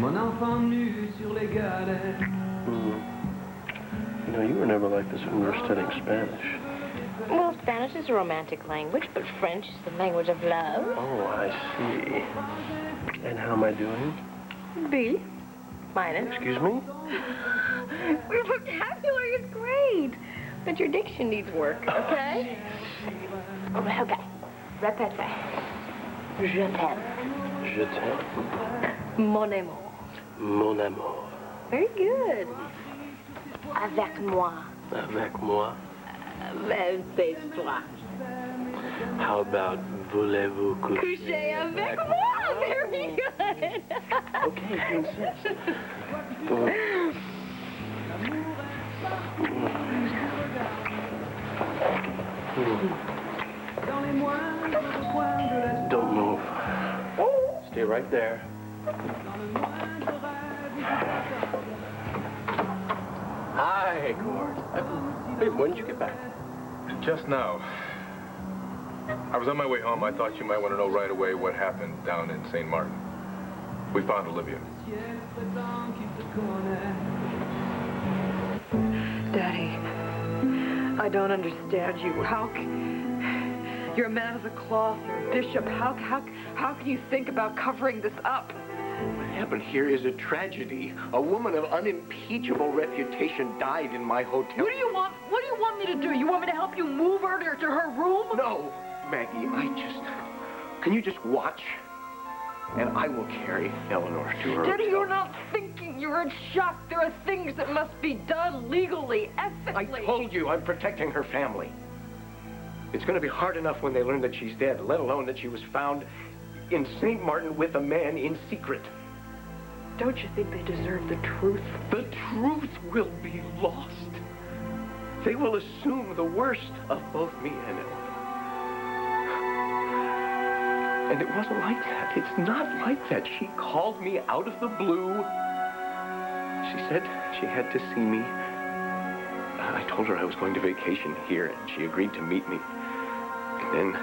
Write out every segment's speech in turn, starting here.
mon enfant nu sur les galets. You know, you were never like this when we were studying Spanish. Well, Spanish is a romantic language, but French is the language of love. Oh, I see. And how am I doing? B. Minus. Excuse me? Your vocabulary is great, but your diction needs work, okay? Okay. Répétez. Je t'aime. Je t'aime. Mon amour. Mon amour. Very good. Avec moi. Avec moi. Baise-toi. How about voulez-vous coucher? Coucher avec moi. Very good. Okay, princess. Don't move. Stay right there. Hi, Gord. Hey, when did you get back? Just now. I was on my way home. I thought you might want to know right away what happened down in St. Martin. We found Olivia. Daddy, I don't understand you. You're a man of the cloth, you're a bishop. How can you think about covering this up? What happened here is a tragedy. A woman of unimpeachable reputation died in my hotel. What do you want me to do? You want me to help you move her to her room? No, Maggie, can you just watch? And I will carry Eleanor to her Daddy, hotel. you're not thinking. You're in shock. There are things that must be done legally, ethically. I told you I'm protecting her family. It's going to be hard enough when they learn that she's dead, let alone that she was found in St. Martin with a man in secret. Don't you think they deserve the truth? The truth will be lost. They will assume the worst of both me and Eleanor. And it wasn't like that. It's not like that. She called me out of the blue. She said she had to see me. I told her I was going to vacation here, and she agreed to meet me. And then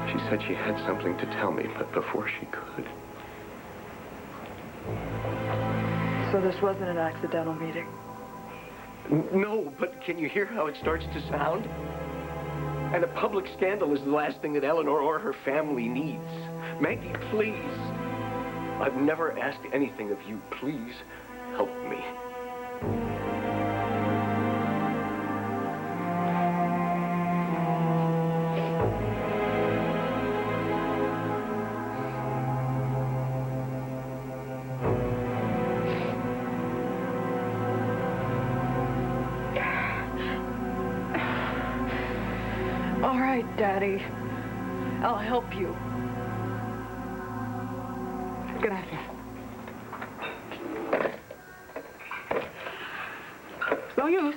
she said she had something to tell me, but before she could. So this wasn't an accidental meeting? No, but can you hear how it starts to sound? And a public scandal is the last thing that Eleanor or her family needs. Maggie, please. I've never asked anything of you. Please help me. All right, Daddy. I'll help you. Good night. It's no use.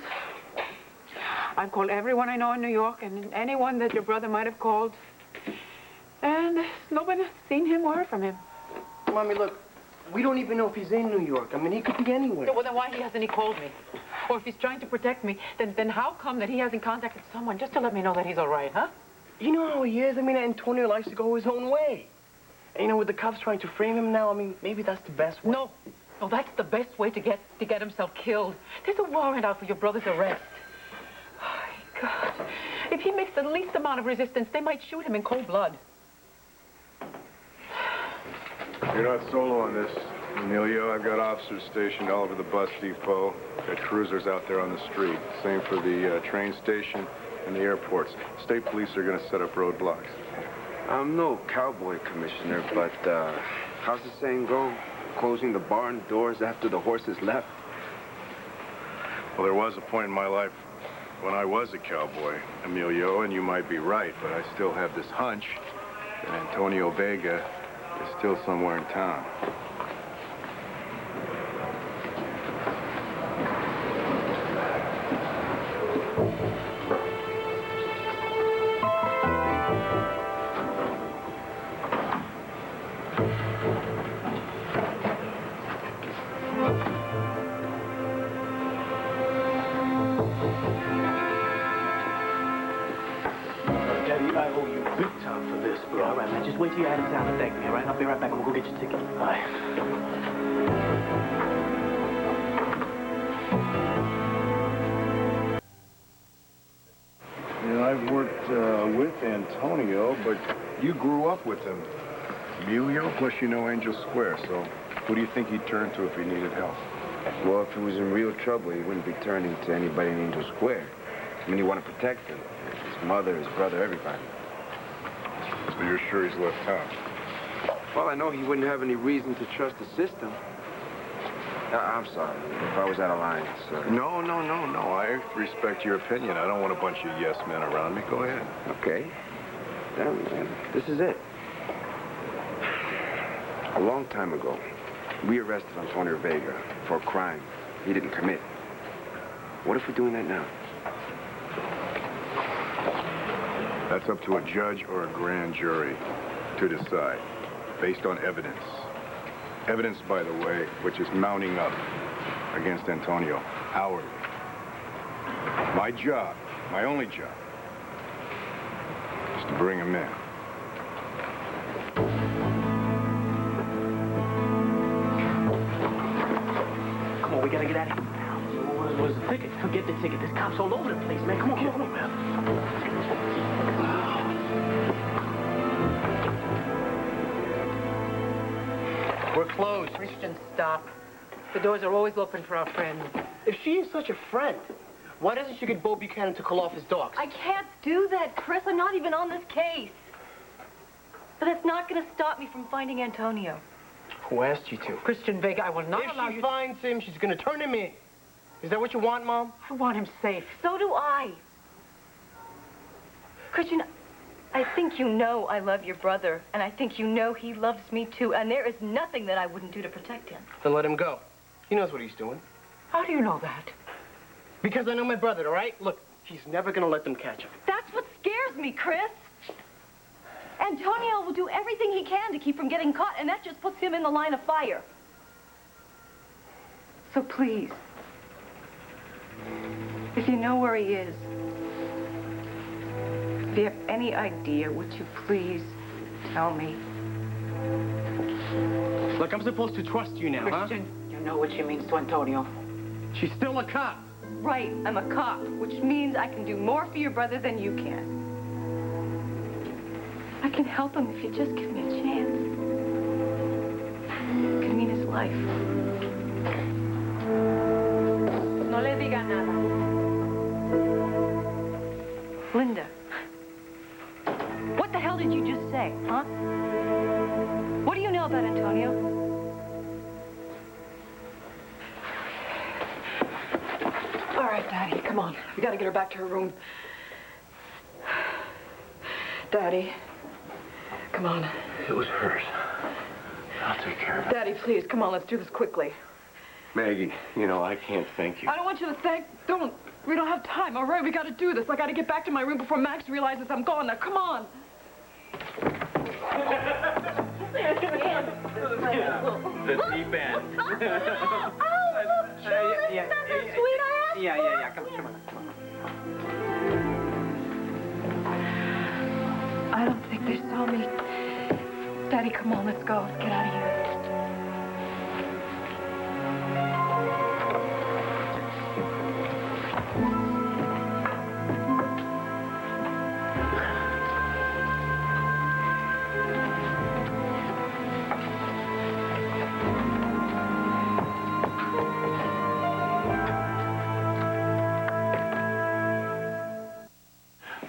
I've called everyone I know in New York and anyone that your brother might have called. And nobody's seen him or heard from him. Mommy, look, we don't even know if he's in New York. I mean, he could be anywhere. Well, then why hasn't he called me? Or if he's trying to protect me, then how come that he hasn't contacted someone just to let me know that he's all right, huh? You know how he is. I mean, Antonio likes to go his own way. And, you know, with the cops trying to frame him now, I mean, maybe that's the best way. No, that's the best way to get himself killed. There's a warrant out for your brother's arrest. Oh, God. If he makes the least amount of resistance, they might shoot him in cold blood. You're not solo on this, Emilio. I've got officers stationed all over the bus depot. Got cruisers out there on the street. Same for the train station and the airports. State police are going to set up roadblocks. I'm no cowboy, Commissioner, but how's the saying go? Closing the barn doors after the horses left? Well, there was a point in my life when I was a cowboy, Emilio, and you might be right, but I still have this hunch that Antonio Vega is still somewhere in town. Daddy, I owe you big time for this, bro. All right, man. Just wait till you're out of town and thank me, all right? I'll be right back. I'm gonna go get your ticket. All right. You know, I've worked with Antonio, but you grew up with him. Emilio, plus you know Angel Square, so who do you think he'd turn to if he needed help? Well, if he was in real trouble, he wouldn't be turning to anybody in Angel Square. I mean, you want to protect him. His mother, his brother, everybody. So you're sure he's left town? Well, I know he wouldn't have any reason to trust the system. I'm sorry if I was out of line, sir. No. I respect your opinion. I don't want a bunch of yes men around me. Go ahead. Okay. Then, this is it. A long time ago, we arrested Antonio Vega for a crime he didn't commit. What if we're doing that now? That's up to a judge or a grand jury to decide, based on evidence. Evidence, by the way, which is mounting up against Antonio hourly. My job, my only job, is to bring him in. Come on, we gotta get out of here now. Where's the ticket? Get the ticket. There's cops all over the place, man. Come on, man. We're closed. Christian, stop. The doors are always open for our friends. If she is such a friend, why doesn't she get Bo Buchanan to call off his dogs? I can't do that, Chris. I'm not even on this case. But that's not going to stop me from finding Antonio. Who asked you to? Christian Vega, I will not allow If she you... finds him, she's going to turn him in. Is that what you want, Mom? I want him safe. So do I. Christian, I think you know I love your brother, and I think you know he loves me too, and there is nothing that I wouldn't do to protect him. Then let him go. He knows what he's doing. How do you know that? Because I know my brother, all right? Look, he's never going to let them catch him. That's what scares me, Chris. Antonio will do everything he can to keep from getting caught, and that just puts him in the line of fire. So please, if you know where he is, if you have any idea, would you please tell me? Look, I'm supposed to trust you now, Christian, you know what she means to Antonio. huh? She's still a cop. Right, I'm a cop, which means I can do more for your brother than you can. I can help him if you just give me a chance. It could mean his life. No le diga nada. Linda, what the hell did you just say, huh? What do you know about Antonio? All right, Daddy, come on. We gotta get her back to her room. Daddy, come on. It was hers. I'll take care of it. Daddy, please, come on, let's do this quickly. Maggie, you know, I can't thank you. I don't want you to thank... Don't. We don't have time, all right? We gotta do this. I gotta get back to my room before Max realizes I'm gone. Now, come on. The deep end. Oh, look, John, isn't that so sweet? I asked Yeah. Come on. I don't think they saw me. Daddy, come on, let's go. Let's get out of here.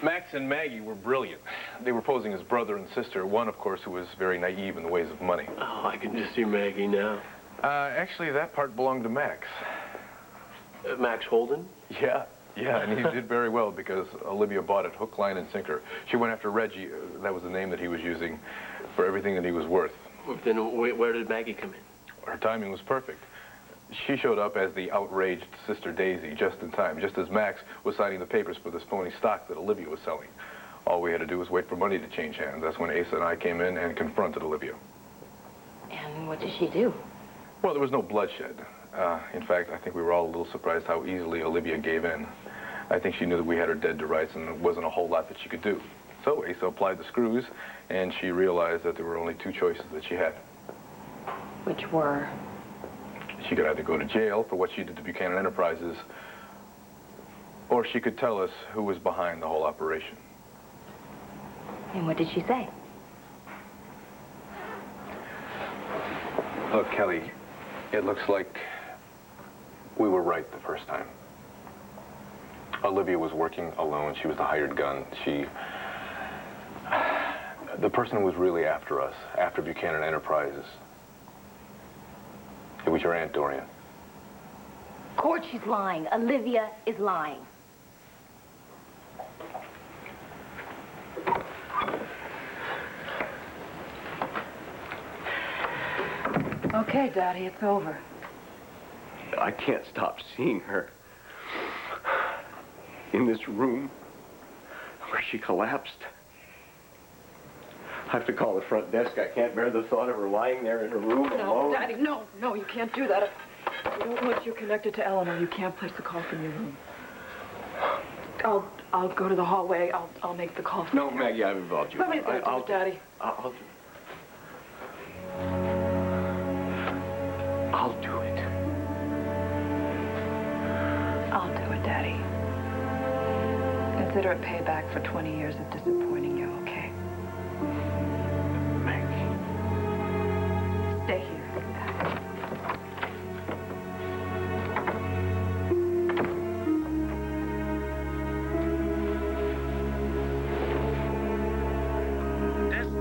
Max and Maggie were brilliant. They were posing as brother and sister. One, of course, who was very naive in the ways of money. Oh, I can just see Maggie now. Actually, that part belonged to Max. Max Holden? Yeah, and he did very well because Olivia bought it hook, line, and sinker. She went after Reggie, that was the name that he was using, for everything that he was worth. Then where did Maggie come in? Her timing was perfect. She showed up as the outraged Sister Daisy just in time, just as Max was signing the papers for this phony stock that Olivia was selling. All we had to do was wait for money to change hands. That's when Asa and I came in and confronted Olivia. And what did she do? Well, there was no bloodshed. In fact, I think we were all a little surprised how easily Olivia gave in. I think she knew that we had her dead to rights and there wasn't a whole lot that she could do. So Asa applied the screws, and she realized that there were only two choices that she had. Which were? She could either go to jail for what she did to Buchanan Enterprises, or she could tell us who was behind the whole operation. And what did she say? Look, Kelly, it looks like we were right the first time. Olivia was working alone. She was the hired gun. The person who was really after us, after Buchanan Enterprises, it was your Aunt Dorian. Court, she's lying. Olivia is lying. Okay, Daddy, it's over. I can't stop seeing her. In this room where she collapsed. I have to call the front desk. I can't bear the thought of her lying there in her room alone. No, Daddy, no, you can't do that. Once you're connected to Eleanor, you can't place the call from your room. I'll go to the hallway. I'll make the call. No, Maggie, I've involved you. Let me do it, Daddy. I'll do it. I'll do it, Daddy. Consider it payback for 20 years of disappointing you, okay? Maggie. Stay here.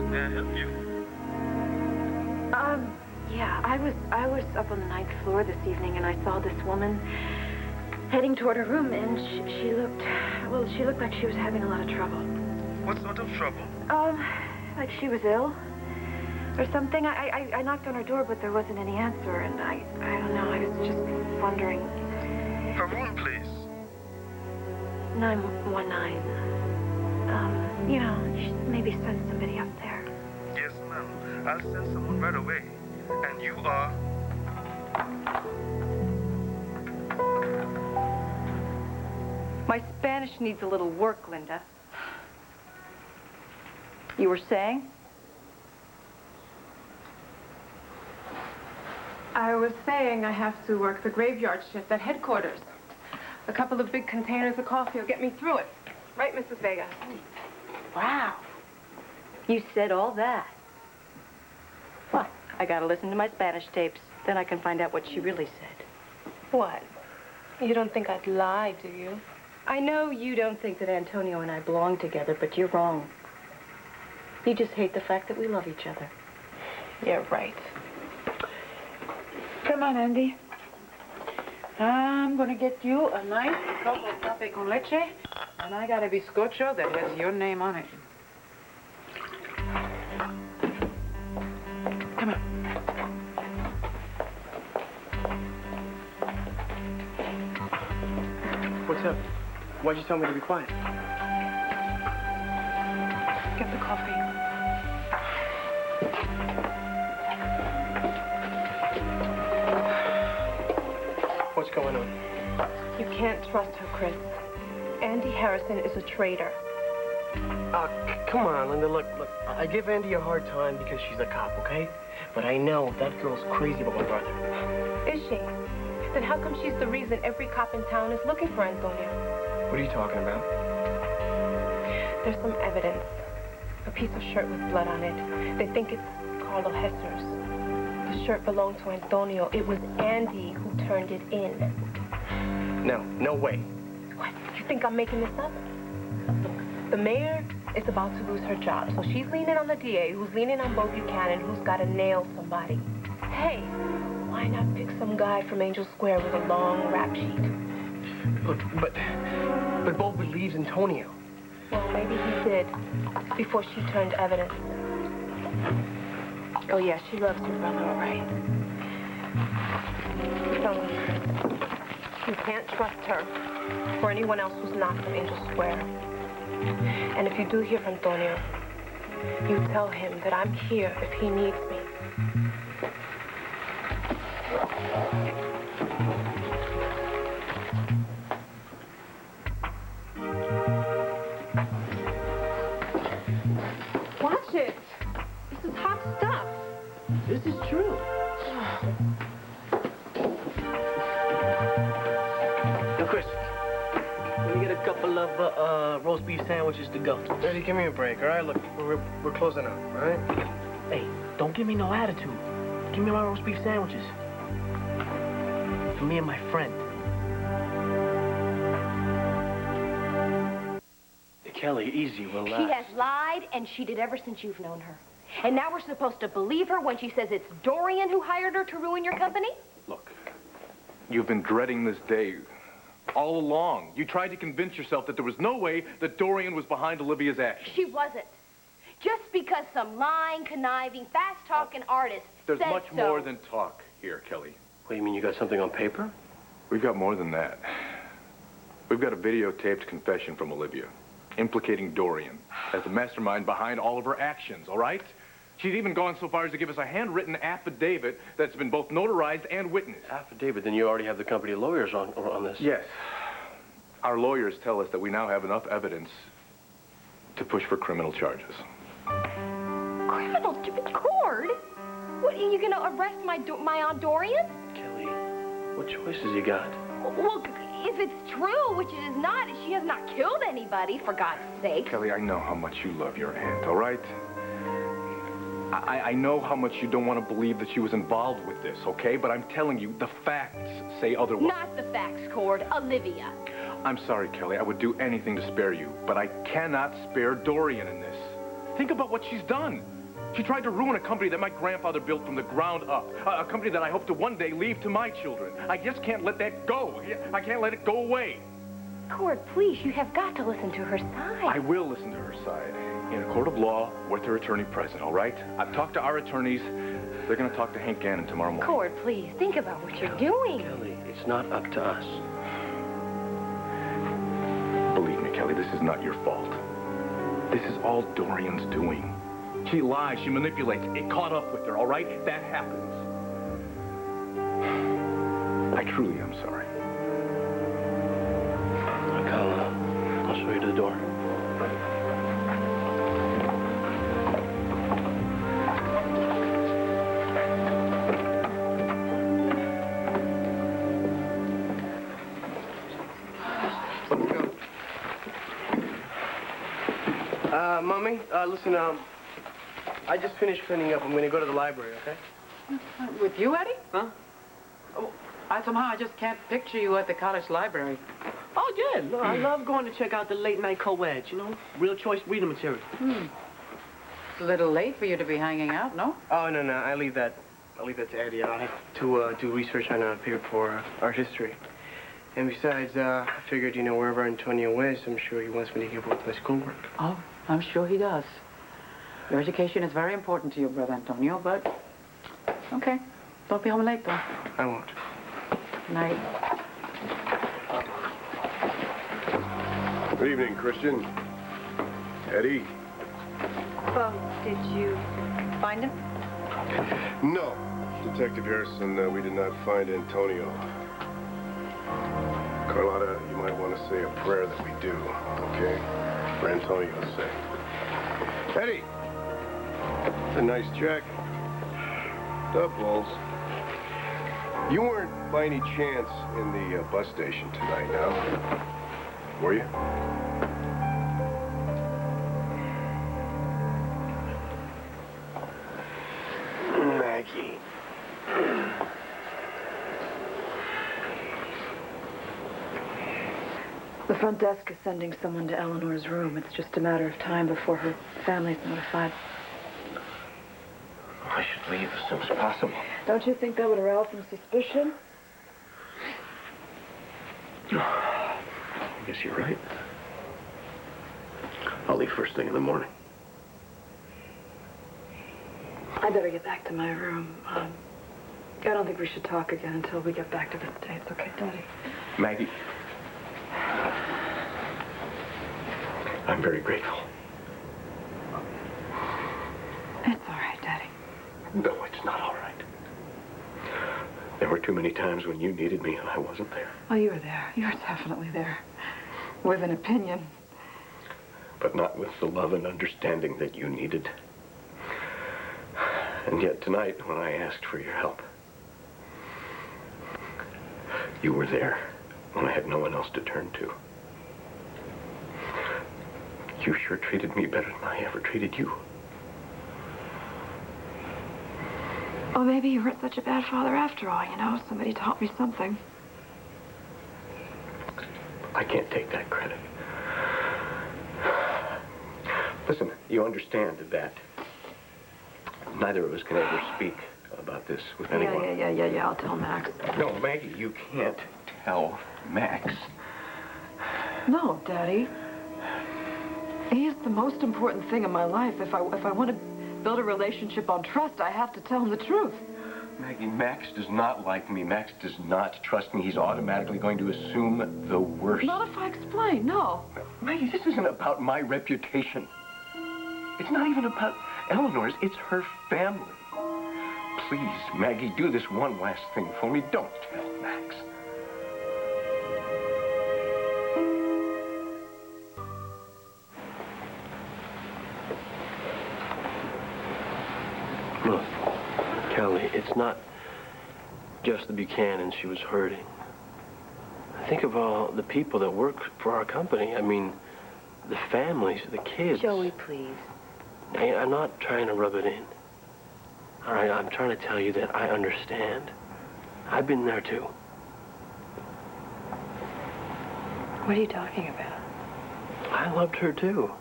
May I help you? Yeah, I was up on the 9th floor this evening, and I saw this woman heading toward her room, and she looked like she was having a lot of trouble. What sort of trouble? Like she was ill or something. I knocked on her door, but there wasn't any answer, and I don't know, I was just wondering. Her room, please. 919. You know, maybe send somebody up there. Yes, ma'am. I'll send someone right away. And you are? My Spanish needs a little work, Linda. You were saying? I was saying I have to work the graveyard shift at headquarters. A couple of big containers of coffee will get me through it. Right, Mrs. Vega? Wow. You said all that. Well, I gotta listen to my Spanish tapes. Then I can find out what she really said. What? You don't think I'd lie, do you? I know you don't think that Antonio and I belong together, but you're wrong. You just hate the fact that we love each other. You're right. Come on, Andy. I'm gonna get you a nice cup of café con leche, and I got a bizcocho that has your name on it. Come on. What's up? Why'd you tell me to be quiet? Get the coffee. What's going on? You can't trust her, Chris. Andy Harrison is a traitor. Come on, Linda, look, I give Andy a hard time because she's a cop, okay? But I know that girl's crazy about my brother. Is she? Then how come she's the reason every cop in town is looking for Antonio? What are you talking about? There's some evidence. A piece of shirt with blood on it. They think it's Carlo Hesser's. The shirt belonged to Antonio. It was Andy who turned it in. No way. What? You think I'm making this up? Look, the mayor is about to lose her job, so she's leaning on the DA, who's leaning on Bo Buchanan, who's got to nail somebody. Hey, why not pick some guy from Angel Square with a long rap sheet? Look, but Bo believes Antonio. Well, maybe he did, before she turned evidence. Oh, yeah, she loves her brother, all right. Tell me, you can't trust her or anyone else who's not from Angel Square. And if you do hear from Antonio, you tell him that I'm here if he needs me. Watch it. This is hot stuff. This is true. Now, Chris, let me get a couple of roast beef sandwiches to go. Eddie, give me a break, all right? Look, we're closing up, all right? Hey, don't give me no attitude. Give me my roast beef sandwiches. For me and my friend. Kelly, easy, relax. She has lied and cheated ever since you've known her. And now we're supposed to believe her when she says it's Dorian who hired her to ruin your company? Look, you've been dreading this day all along. You tried to convince yourself that there was no way that Dorian was behind Olivia's actions. She wasn't. Just because some lying, conniving, fast-talking artist There's said much so. more than talk here, Kelly. What, do you mean you got something on paper? We've got more than that. We've got a videotaped confession from Olivia, implicating Dorian as the mastermind behind all of her actions, all right? She's even gone so far as to give us a handwritten affidavit that's been both notarized and witnessed. Affidavit? Then you already have the company lawyers on this. Yes. Our lawyers tell us that we now have enough evidence to push for criminal charges. Criminal Cord? What, are you going to arrest my Aunt Dorian? Kelly, what choices you got? Well, if it's true, which it is not, she has not killed anybody, for God's sake. Kelly, I know how much you love your aunt, all right? I know how much you don't want to believe that she was involved with this, okay? But I'm telling you, the facts say otherwise. Not the facts, Cord. Olivia. I'm sorry, Kelly. I would do anything to spare you, but I cannot spare Dorian in this. Think about what she's done. She tried to ruin a company that my grandfather built from the ground up. A company that I hope to one day leave to my children. I just can't let that go. I can't let it go away. Cord, please, you have got to listen to her side. I will listen to her side. In a court of law, with her attorney present, all right? I've talked to our attorneys. They're going to talk to Hank Gannon tomorrow morning. Cord, please, think about what you're doing. Kelly, it's not up to us. Believe me, Kelly, this is not your fault. This is all Dorian's doing. She lies, she manipulates. It caught up with her, all right? That happens. I truly am sorry. Look, I'll show you to the door. Mommy, listen, I just finished cleaning up. I'm going to go to the library, okay? With you, Eddie? Huh? Oh, I just can't picture you at the college library. Oh, yeah. No, I love going to check out the late-night co-eds, you know? Real choice reading material. It's a little late for you to be hanging out, no? Oh, no, I leave that to Eddie. I have to do research on a paper for art history. And besides, I figured, wherever Antonio is, I'm sure he wants me to keep up with my schoolwork. Oh, I'm sure he does. Your education is very important to you, Brother Antonio, but... Okay. Don't be home late, though. I won't. Night. Good evening, Christian. Eddie? Well, did you find him? No. Detective Harrison, we did not find Antonio. Carlotta, you might want to say a prayer that we do, okay? For Antonio's sake. Eddie! That's a nice check. Doubles. You weren't by any chance in the bus station tonight, now? Were you? Maggie. The front desk is sending someone to Eleanor's room. It's just a matter of time before her family's notified. I should leave as soon as possible. Don't you think that would arouse some suspicion? I guess you're right. I'll leave first thing in the morning. I better get back to my room. I don't think we should talk again until we get back to the States, okay, Daddy? Maggie. I'm very grateful. It's all right, Daddy. No, it's not all right. There were too many times when you needed me and I wasn't there. Oh, you were there. You were definitely there. With an opinion. but not with the love and understanding that you needed. And yet tonight, when I asked for your help, you were there when I had no one else to turn to. You sure treated me better than I ever treated you. Well, maybe you weren't such a bad father after all, you know? Somebody taught me something. I can't take that credit. Listen, you understand that neither of us can ever speak about this with anyone. Yeah, I'll tell Max. No, Maggie, you can't tell Max. No, Daddy. He is the most important thing in my life. If I want to build a relationship on trust, I have to tell him the truth. Maggie, Max does not like me. Max does not trust me. He's automatically going to assume the worst. Not if I explain, no. Maggie, this isn't about my reputation. It's not even about Eleanor's. It's her family. Please, Maggie, do this one last thing for me. Don't tell Max. Look, Kelly, it's not just the Buchanans she was hurting. Think of all the people that work for our company. I mean, the families, the kids. Joey, please. I'm not trying to rub it in. All right, I'm trying to tell you that I understand. I've been there too. What are you talking about? I loved her too.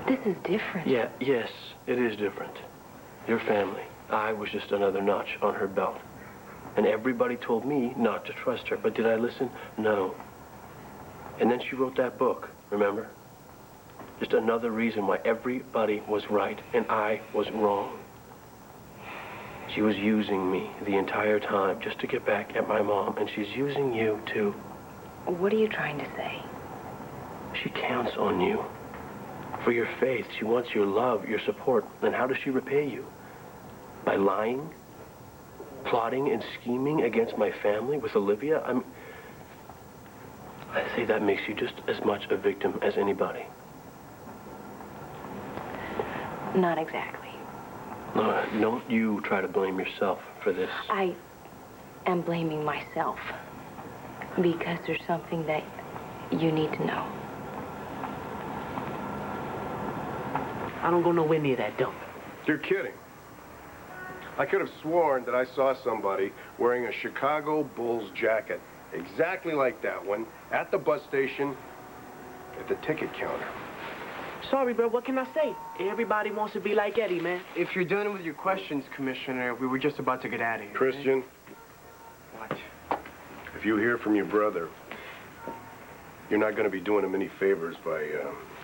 This is different. Yeah, yes, it is different. Your family. I was just another notch on her belt. And everybody told me not to trust her. But did I listen? No. And then she wrote that book, remember? Just another reason why everybody was right and I was wrong. She was using me the entire time just to get back at my mom, and she's using you too. What are you trying to say? She counts on you. For your faith, she wants your love, your support. And how does she repay you? By lying? Plotting and scheming against my family with Olivia? I say that makes you just as much a victim as anybody. Not exactly. No, don't you try to blame yourself for this. I am blaming myself because there's something that you need to know. I don't go nowhere near that dump. You're kidding. I could have sworn that I saw somebody wearing a Chicago Bulls jacket, exactly like that one, at the bus station, at the ticket counter. Sorry, bro, what can I say? Everybody wants to be like Eddie, man. If you're done with your questions, Commissioner, we were just about to get out of here. Christian, What? if you hear from your brother, you're not going to be doing him any favors by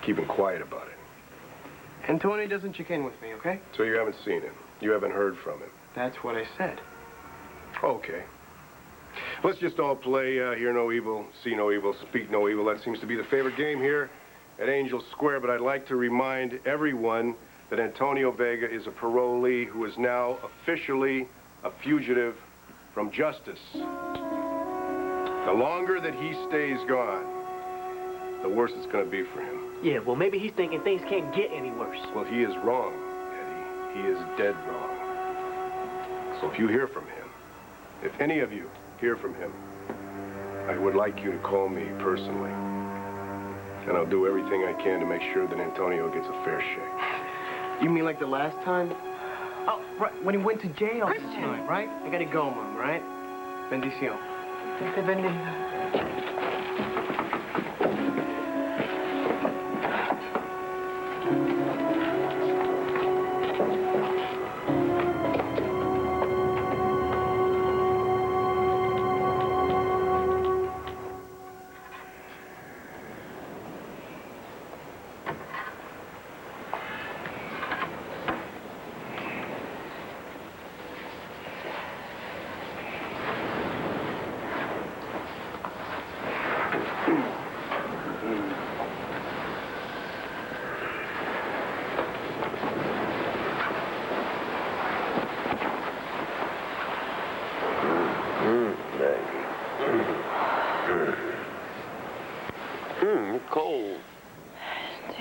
keeping quiet about it. Antonio doesn't check in with me, okay? So you haven't seen him. You haven't heard from him. That's what I said. Okay. Let's just all play hear no evil, see no evil, speak no evil. That seems to be the favorite game here at Angel Square, but I'd like to remind everyone that Antonio Vega is a parolee who is now officially a fugitive from justice. The longer that he stays gone, the worse it's going to be for him. Yeah, well, maybe he's thinking things can't get any worse. Well, he is wrong, Eddie. He is dead wrong. So if you hear from him, if any of you hear from him, I would like you to call me personally. And I'll do everything I can to make sure that Antonio gets a fair shake. You mean like the last time? Oh, right, when he went to jail this time, right? I gotta go, Mom, right? Bendición. Te bendiga.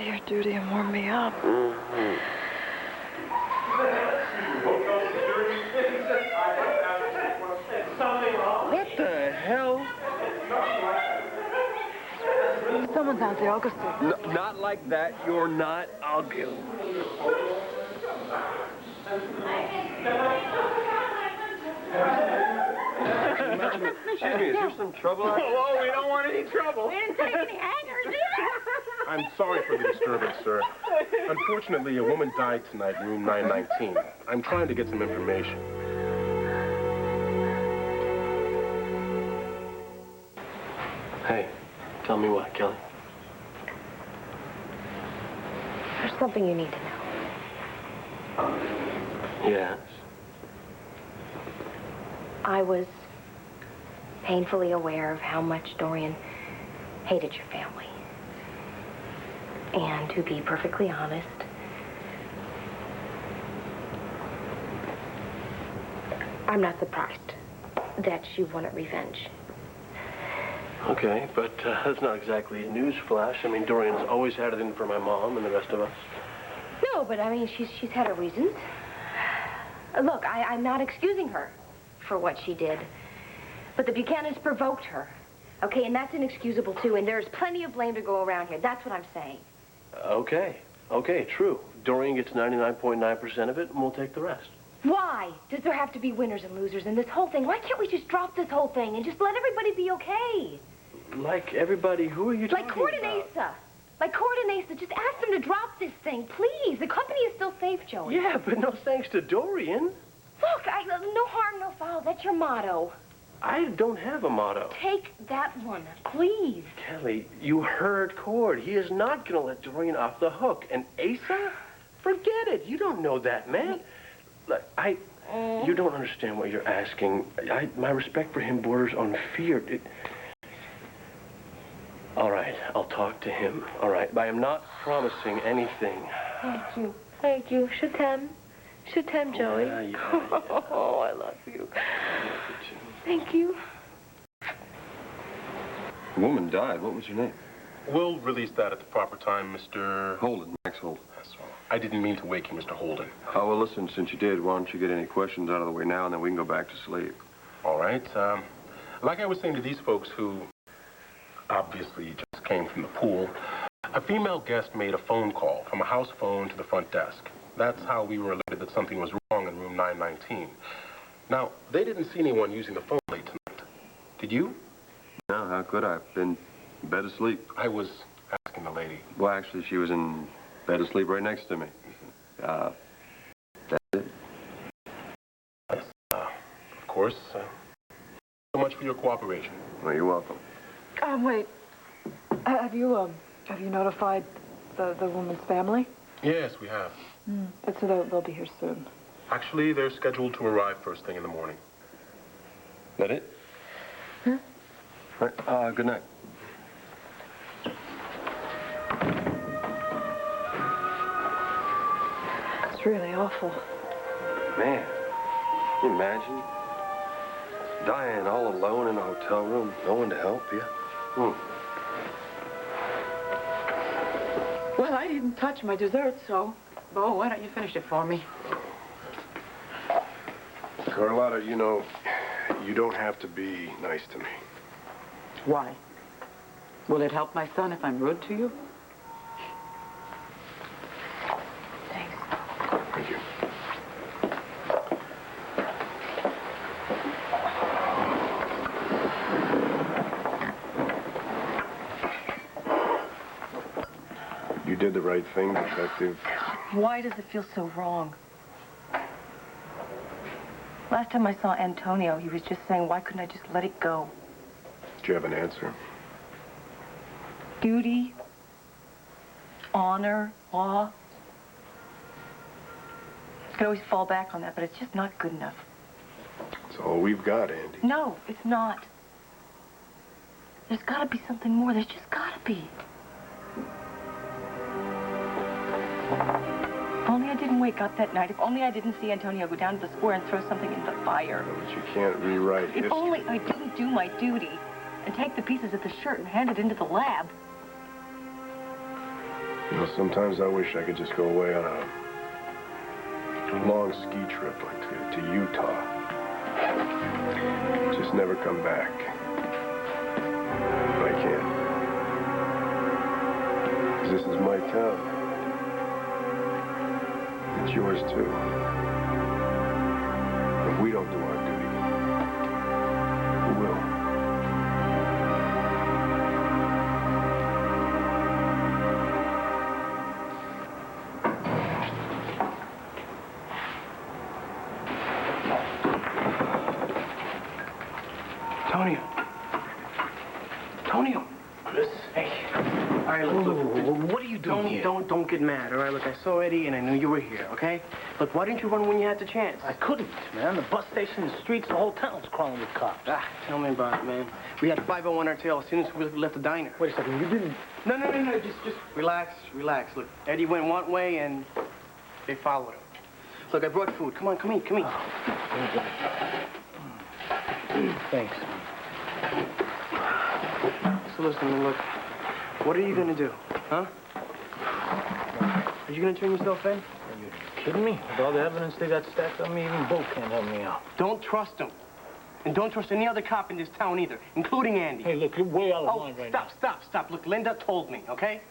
see your duty and warm me up. What the hell? Someone's out there. I'll go see. Not like that. You're not. I'll go. Excuse me, is there some trouble out here? Oh, we don't want any trouble. We didn't take any hangers either. I'm sorry for the disturbance, sir. Unfortunately, a woman died tonight in room 919. I'm trying to get some information. Hey, tell me what, Kelly? There's something you need to know. Yes? I was painfully aware of how much Dorian hated your family. And to be perfectly honest, I'm not surprised that you wanted revenge. Okay, but that's not exactly a news flash. I mean, Dorian's always had it in for my mom and the rest of us. No, but I mean, she's had her reasons. Look, I'm not excusing her for what she did. But the Buchanans provoked her. Okay, and that's inexcusable, too. And there's plenty of blame to go around here. That's what I'm saying. Okay, true. Dorian gets 99.9% of it, and we'll take the rest. Why does there have to be winners and losers in this whole thing? Why can't we just drop this whole thing and just let everybody be okay? Like everybody, who are you talking Like Cord and about? Asa. Like Cord and Asa. Just ask them to drop this thing, please. The company is still safe, Joey. Yeah, but no thanks to Dorian. Look, no harm, no foul. That's your motto. I don't have a motto. Take that one, please. Kelly, you heard Cord. He is not going to let Dorian off the hook. And Asa? Forget it. You don't know that man. Look, you don't understand what you're asking. My respect for him borders on fear. All right, I'll talk to him. All right, but I am not promising anything. Thank you. Thank you. Shatem. Shatem, Joey. Yeah. Oh, I love you. Thank you. The woman died. What was her name? We'll release that at the proper time, Mr. Holden, Max Holden. That's all. I didn't mean to wake you, Mr. Holden. Oh, well, listen, since you did, why don't you get any questions out of the way now, and then we can go back to sleep. All right. Like I was saying to these folks who obviously just came from the pool, a female guest made a phone call from a house phone to the front desk. That's how we were alerted that something was wrong in room 919. Now, they didn't see anyone using the phone late tonight. Did you? No, how could I? I've been in bed asleep. I was asking the lady. Well, actually, she was in bed asleep right next to me. That's it. Yes, of course. So much for your cooperation. Well, you're welcome. Wait. Have you notified the woman's family? Yes, we have. So they'll be here soon. Actually, they're scheduled to arrive first thing in the morning. That it? Huh? All right, good night. It's really awful. Man, can you imagine? Dying all alone in a hotel room, no one to help you. Well, I didn't touch my dessert, so... Bo, why don't you finish it for me? Carlotta, you know, you don't have to be nice to me. Why? Will it help my son if I'm rude to you? Thanks. Thank you. You did the right thing, Detective. Why does it feel so wrong? Last time I saw Antonio, he was just saying, why couldn't I just let it go? Do you have an answer? Duty, honor, law. I could always fall back on that, but it's just not good enough. It's all we've got, Andy. No, it's not. There's got to be something more. There's just got to be. If only I didn't wake up that night. If only I didn't see Antonio go down to the square and throw something in the fire. But you can't rewrite history. If only I didn't do my duty and take the pieces of the shirt and hand it into the lab. You know, sometimes I wish I could just go away on a long ski trip, like to Utah. Just never come back. But I can't. 'Cause this is my town. It's yours, too. If we don't do our duty, who will? Antonio. Chris. Hey. All right, look, what are you doing here? Don't get mad, all right? Look, I saw Eddie, and I knew you were here, okay? Look, why didn't you run when you had the chance? I couldn't, man. The bus station, the streets, the whole town's crawling with cops. Ah, tell me about it, man. We had 501 our tail as soon as we left the diner. Wait a second, you didn't... No, just relax. Look, Eddie went one way, and they followed him. Look, I brought food. Come on, come in. Thanks. So listen, look, what are you gonna do, huh? Are you gonna turn yourself in? Are you kidding me? With all the evidence they got stacked on me, even Bo can't help me out. Don't trust him. And don't trust any other cop in this town either, including Andy. Hey, look, you're way out of line right now. Stop. Look, Linda told me, okay?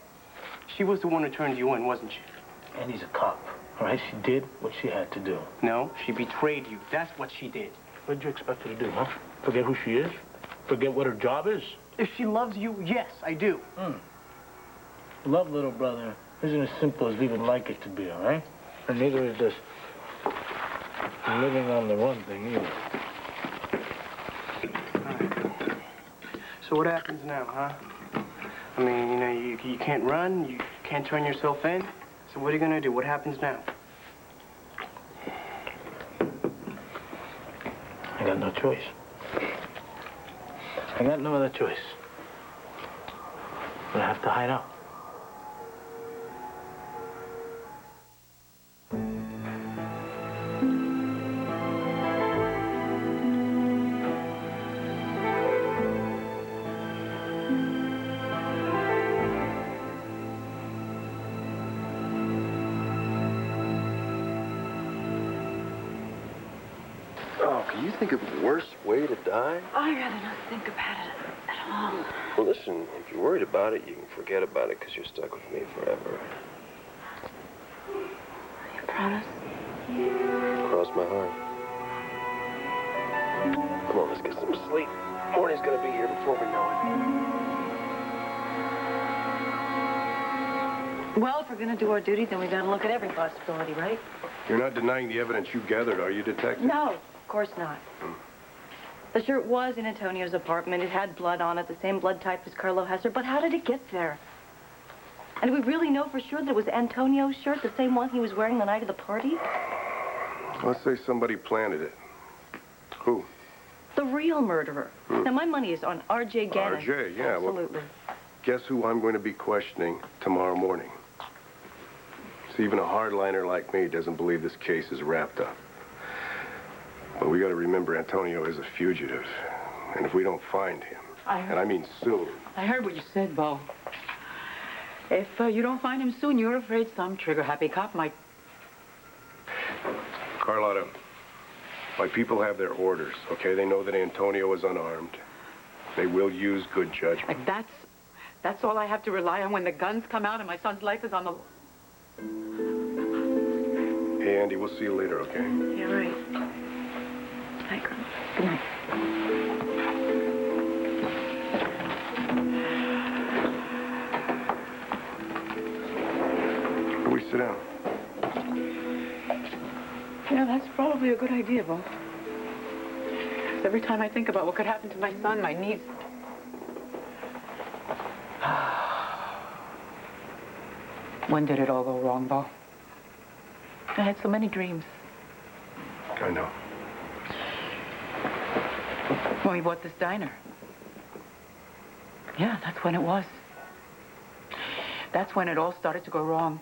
She was the one who turned you in, wasn't she? Andy's a cop, all right? She did what she had to do. No, she betrayed you. That's what she did. What did you expect her to do, huh? Forget who she is? Forget what her job is? If she loves you, yes, I do. Love, little brother, isn't as simple as we would like it to be, all right? And neither is this living on the run thing either. All right. So what happens now, huh? I mean, you know, you can't run, you can't turn yourself in. So what are you gonna do? What happens now? I got no choice. I got no other choice. But I have to hide out. Oh, can you think of a worse way to die? I'd rather not think about it at all. Well, listen, if you're worried about it, you can forget about it because you're stuck with me forever. You promise? Cross my heart. Come on, let's get some sleep. Morning's gonna be here before we know it. Well, if we're going to do our duty, then we got to look at every possibility, right? You're not denying the evidence you gathered, are you, Detective? No, of course not. The shirt was in Antonio's apartment. It had blood on it, the same blood type as Carlo Hesser. But how did it get there? And do we really know for sure that it was Antonio's shirt, the same one he was wearing the night of the party? Let's say somebody planted it. Who? The real murderer. Now, my money is on R.J. Gannon. R.J., yeah. Absolutely. Well, guess who I'm going to be questioning tomorrow morning? See, even a hardliner like me doesn't believe this case is wrapped up. But we got to remember Antonio is a fugitive. And if we don't find him, and I mean soon. I heard what you said, Bo. If you don't find him soon, you're afraid some trigger-happy cop might... Carlotta, my people have their orders, okay? They know that Antonio is unarmed. They will use good judgment. Like, that's all I have to rely on when the guns come out and my son's life is on the... Hey, Andy, we'll see you later, okay? Yeah, right. Night, girl. Good night. Where we sit down? Yeah, that's probably a good idea, Bo. 'Cause every time I think about what could happen to my son, my knees... When did it all go wrong, Bo? I had so many dreams. I know. When we bought this diner. Yeah, that's when it was. That's when it all started to go wrong.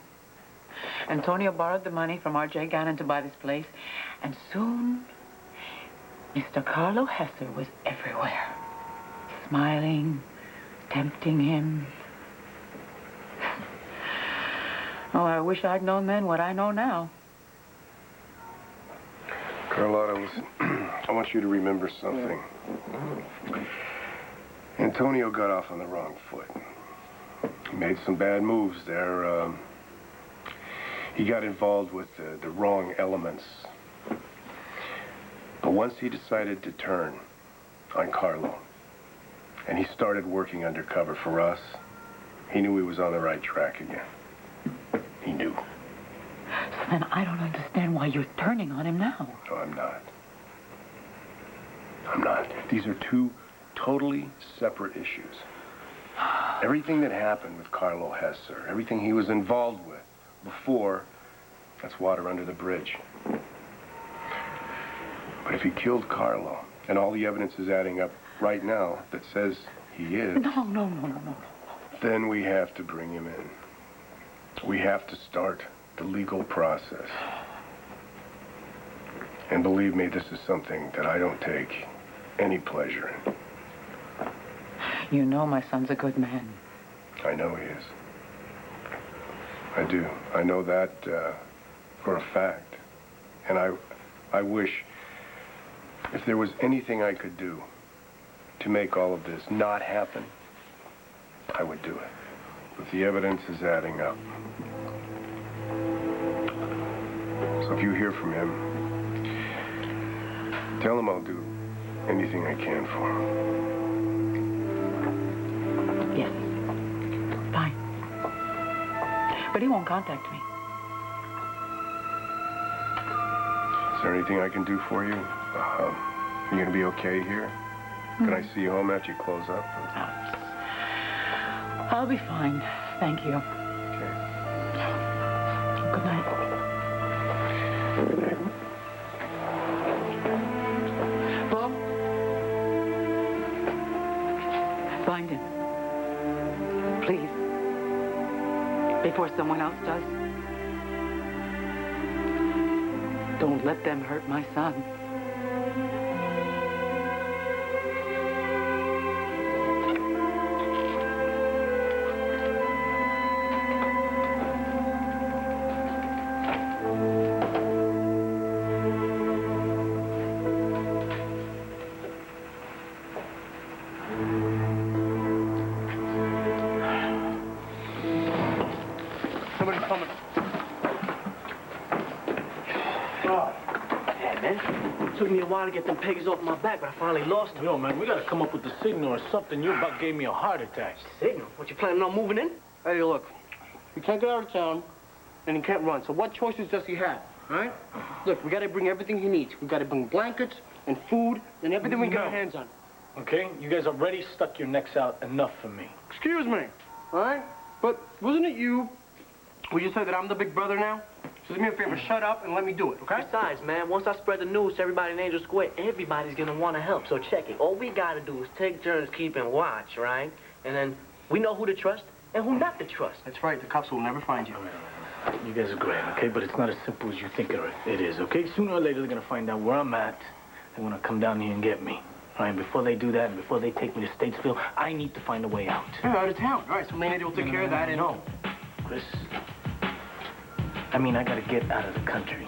Antonio borrowed the money from R.J. Gannon to buy this place, and soon, Mr. Carlo Hesser was everywhere. Smiling, tempting him. Oh, I wish I'd known then what I know now. Carlotta, listen, I want you to remember something. Antonio got off on the wrong foot. He made some bad moves there. He got involved with the wrong elements. But once he decided to turn on Carlo, and he started working undercover for us, he knew he was on the right track again. He knew. So then I don't understand why you're turning on him now. No, I'm not. I'm not. These are two totally separate issues. Everything that happened with Carlo Hesser, everything he was involved with before, that's water under the bridge. But if he killed Carlo, and all the evidence is adding up right now that says he is... No. Then we have to bring him in. We have to start the legal process. And believe me, this is something that I don't take any pleasure in. You know my son's a good man. I know he is. I do. I know that for a fact. And I wish if there was anything I could do to make all of this not happen, I would do it. But the evidence is adding up. So if you hear from him, tell him I'll do anything I can for him. Yes. Fine. But he won't contact me. Is there anything I can do for you? You gonna be okay here? Can I see you home after you close up? I'll be fine. Thank you. Okay. Good night. Good night. Bo? Find him. Please. Before someone else does. Don't let them hurt my son. Somebody's coming. Oh, yeah, man. It took me a while to get them peggies off my back, but I finally lost them. Yo, man, we gotta come up with a signal or something. You about gave me a heart attack. Signal? What, you planning on moving in? Hey, look. He can't get out of town, and he can't run. So what choices does he have, all right? Look, we gotta bring everything he needs. We gotta bring blankets and food and everything we can get our hands on. Okay? You guys already stuck your necks out enough for me. Excuse me, all right? But wasn't it you who just said that I'm the big brother now? So do me a favor, shut up and let me do it, okay? Besides, man, once I spread the news to everybody in Angel Square, everybody's gonna want to help. So check it. All we gotta do is take turns keeping watch, right? And then we know who to trust and who not to trust. That's right. The cops will never find you. You guys are great, okay? But it's not as simple as you think it is, okay? Sooner or later, they're gonna find out where I'm at. They're gonna come down here and get me. All right, before they do that, and before they take me to Statesville, I need to find a way out. You're out of town. All right, so Lady will take care of that and... No. Chris, I mean, I gotta get out of the country.